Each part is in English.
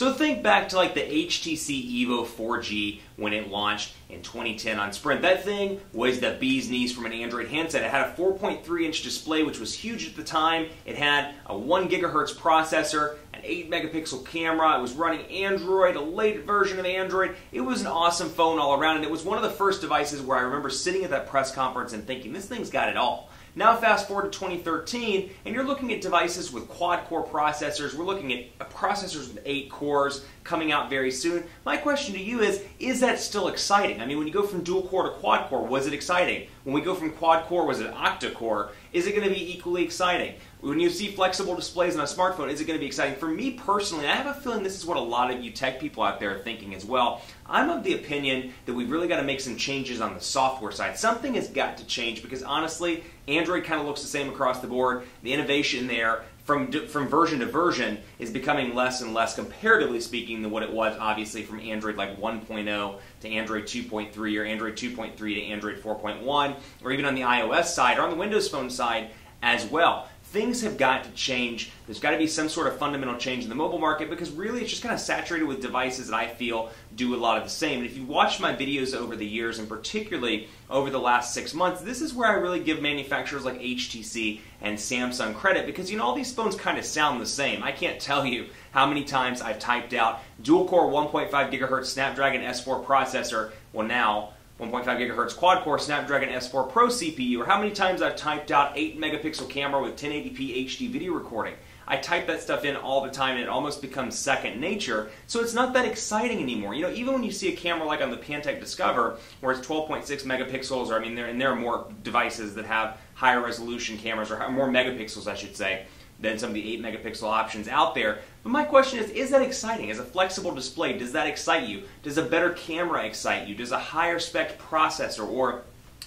So think back to like the HTC Evo 4G when it launched in 2010 on Sprint. That thing was the bee's knees from an Android handset. It had a 4.3-inch display, which was huge at the time. It had a 1 gigahertz processor, an 8 megapixel camera. It was running Android, a late version of Android. It was an awesome phone all around, and it was one of the first devices where I remember sitting at that press conference and thinking, this thing's got it all. Now fast forward to 2013, and you're looking at devices with quad-core processors. We're looking at processors with 8 cores coming out very soon. My question to you is that still exciting? I mean, when you go from dual-core to quad-core, was it exciting? When we go from quad-core, was it octa-core? Is it going to be equally exciting? When you see flexible displays on a smartphone, is it going to be exciting? For me personally, I have a feeling this is what a lot of you tech people out there are thinking as well. I'm of the opinion that we've really got to make some changes on the software side. Something has got to change because honestly, Android kind of looks the same across the board. The innovation there from version to version is becoming less and less, comparatively speaking, than what it was obviously from Android like 1.0 to Android 2.3 or Android 2.3 to Android 4.1, or even on the iOS side or on the Windows Phone side as well. Things have got to change. There's got to be some sort of fundamental change in the mobile market because really it's just kind of saturated with devices that I feel do a lot of the same. And if you watch my videos over the years, and particularly over the last 6 months, this is where I really give manufacturers like HTC and Samsung credit because, you know, all these phones kind of sound the same. I can't tell you how many times I've typed out dual-core 1.5 gigahertz Snapdragon S4 processor, well now 1.5 gigahertz quad-core Snapdragon S4 Pro CPU, or how many times I've typed out 8 megapixel camera with 1080p HD video recording. I type that stuff in all the time and it almost becomes second nature, so it's not that exciting anymore. You know, even when you see a camera like on the Pantech Discover, where it's 12.6 megapixels, or I mean, there are more devices that have higher resolution cameras, or more megapixels, I should say, than some of the 8 megapixel options out there. But my question is that exciting? Is a flexible display, does that excite you? Does a better camera excite you? Does a higher spec processor or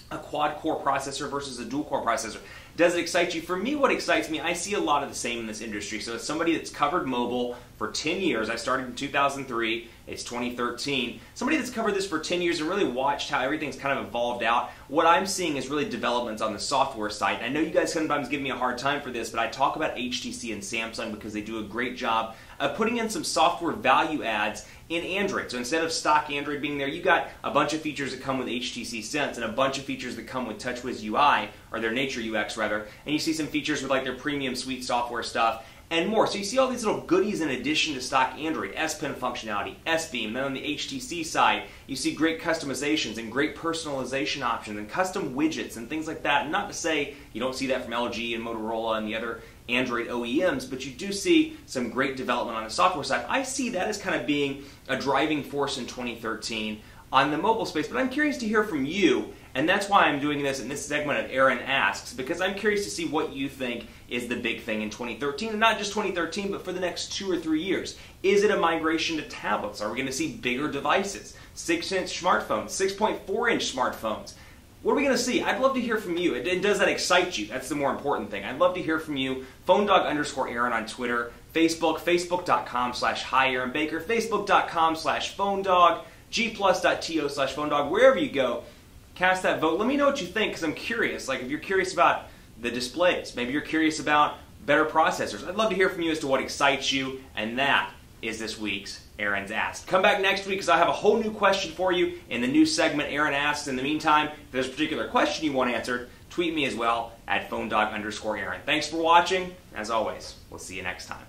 a quad-core processor versus a dual-core processor, does it excite you? For me, what excites me, I see a lot of the same in this industry. So as somebody that's covered mobile for 10 years, I started in 2003, it's 2013, somebody that's covered this for 10 years and really watched how everything's kind of evolved out, what I'm seeing is really developments on the software side. I know you guys sometimes give me a hard time for this, but I talk about HTC and Samsung because they do a great job of putting in some software value adds in Android. So instead of stock Android being there, you got a bunch of features that come with HTC Sense and a bunch of features that come with TouchWiz UI, or their Nature UX rather, and you see some features with like their premium suite software stuff and more. So you see all these little goodies in addition to stock Android, S Pen functionality, S Beam. Then on the HTC side, you see great customizations and great personalization options and custom widgets and things like that. And not to say you don't see that from LG and Motorola and the other Android OEMs, but you do see some great development on the software side. I see that as kind of being a driving force in 2013 on the mobile space, but I'm curious to hear from you, and that's why I'm doing this in this segment of Aaron Asks, because I'm curious to see what you think is the big thing in 2013, and not just 2013, but for the next 2 or 3 years. Is it a migration to tablets? Are we going to see bigger devices? 6-inch smartphones, 6.4-inch smartphones? What are we going to see? I'd love to hear from you. And does that excite you? That's the more important thing. I'd love to hear from you. PhoneDog_Aaron on Twitter, Facebook, facebook.com/HiAaronBaker, facebook.com/PhoneDog, gplus.to/PhoneDog, wherever you go, cast that vote. Let me know what you think because I'm curious. Like if you're curious about the displays, maybe you're curious about better processors. I'd love to hear from you as to what excites you, and that is this week's Aaron's Asked. Come back next week because I have a whole new question for you in the new segment Aaron Asks. In the meantime, if there's a particular question you want answered, tweet me as well at PhoneDog_Aaron. Thanks for watching. As always, we'll see you next time.